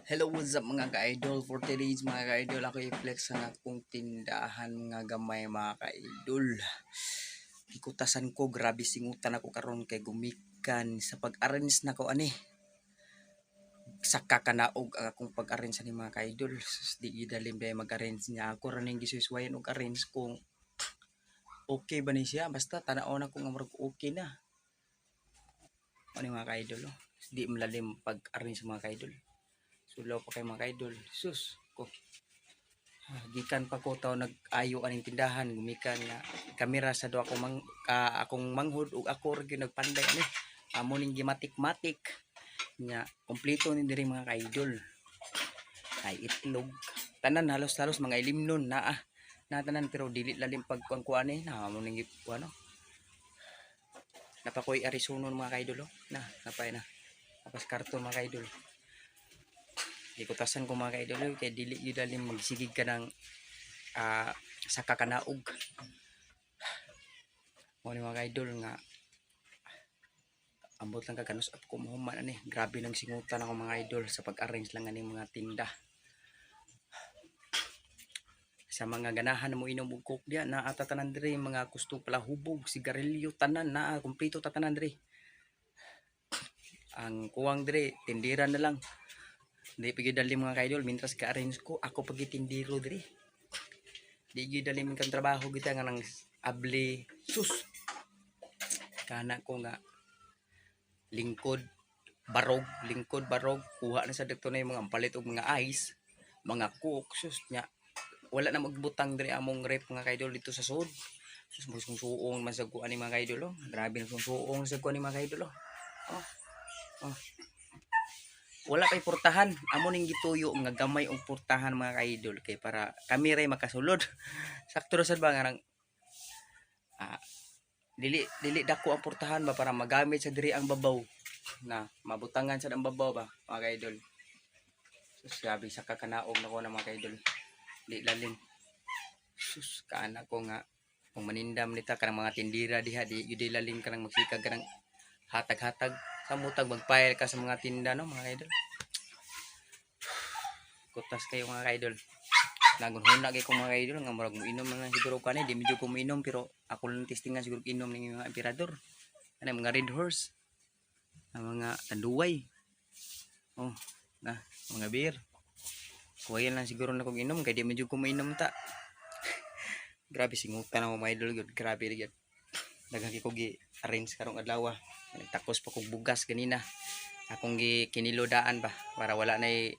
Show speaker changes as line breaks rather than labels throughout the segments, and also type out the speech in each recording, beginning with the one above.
Hello, what's up mga ka-idol? For today's mga ka-idol, ako i-flex ang akong tindahan mga gamay mga ka-idol. Ikutasan ko, grabe singutan ako karon kay gumikan sa pag-arrange na ko ani. Sa kakanaog ang akong pag-arrange ni mga ka-idol. Di gidalim dahil mag-arrange niya. Ako rin yung gisuswayan og arrange kung okay ba ni siya. Basta tanaw na kung amurag okay na. Ano mga ka-idol? Oh? Di malalim pag-arrange mga ka-idol. Sulaw pa kay mga ka-idol. Sus ko. Gikan pa ko taw nag-ayo aning tindahan gumikan nga kamera sa do ako akong manghud ug ako ra gyud nagpanday ani amo ning gimatik-matik nya kompleto ni diri mga ka-idol ay itlog tanan halos-halos mga ilimnon na tanan pero dili lalim pagkuan ni na amo ning ano napakoy arisunon mga ka-idol oh. Napay na tapos karton mga ka-idol ikutasan ko mga ka-idol kay dili gyud lalim magsigig ka ng sa kakanaog mo ni mga idol nga ambot lang kaganus up ko mahuman ani grabe nang singutan ako mga idol sa pag-arrange lang ani mga tinda sa mga ganahan mo inom og coke diya na atatanan diri mga gusto pala hubog sigarilyo tanan na kumpleto tatanan diri ang kuwang diri tindira na lang di pigi dali mga idol mintras ka-arrange ko ako pagi tindiro diri di gyud dali man kan trabaho kita nga nang abli sus kana ko nga lingkod barog kuha na sa dito na yung mga palit og mga ice mga coke sus nya wala na magbutang diri among rep mga kaidol dito sa sud sus musong suong man sa kuan ni mga kaidol oh. Grabe na suong sa kuan ni mga kaidol oh. Oh. Wala pay portahan amo ning gituyo nga gamay og portahan mga kaidol kay para kami ray makasulod sakto ra sad ba nga nang dili dako ang portahan ba para magamit sa diri ang babaw na mabutangan sa ang babaw ba mga kaidol sus grabe sa kakanaog na ko na mga kaidol di lalim sus kaana ko nga kung manindam nita kanang mga tindira diha di gyud lalim kanang magsikag kanang hatag-hatag sa mutag magpile ka sa mga tinda no mga kaidol kutas kayo mga kaidol nagunhuna kay ko mga kaidol nga murag mo inom na siguro kanay di medyo ko minom pero ako lang testingan siguro inom ning mga emperador ano mga red horse ang mga tanduay oh na mga beer kuwayan lang siguro na kong inom kay di medyo ko mainom ta grabe singutan ako mga idol good grabe gyud daghang ko gi arrange karong adlaw nagtakos pa kog bugas ganina akong gi kinilodaan ba para wala nay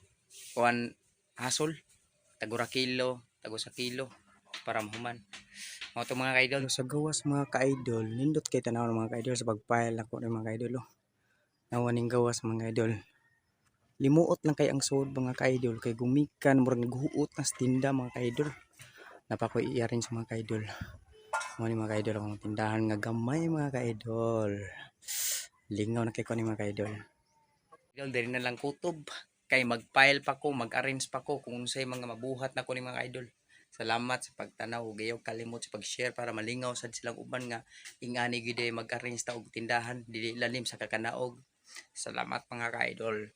kuan hasol tagura kilo tago sa kilo para mahuman mo to mga ka-idol sa gawas mga ka-idol nindot kay tanaw mga ka-idol sa pagpile ako ng mga ka-idol nawaning gawas mga idol limuot lang kay ang sud mga ka-idol kay gumikan murag naghuot na tinda mga ka-idol napakoy i-arrange sa mga ka-idol mo ni mga ka-idol akong tindahan nga gamay mga ka-idol lingaw na kay ko ni mga ka-idol idol diri na lang kutob kay mag-file pa ko mag-arrange pa ko kung unsay mga mabuhat na ko ni mga idol salamat sa pagtanaw gayaw kalimot sa pag-share para malingaw sad silang uban nga ingani gyud mag-arrange ta og tindahan dili lalim sa kakanaog salamat mga ka-idol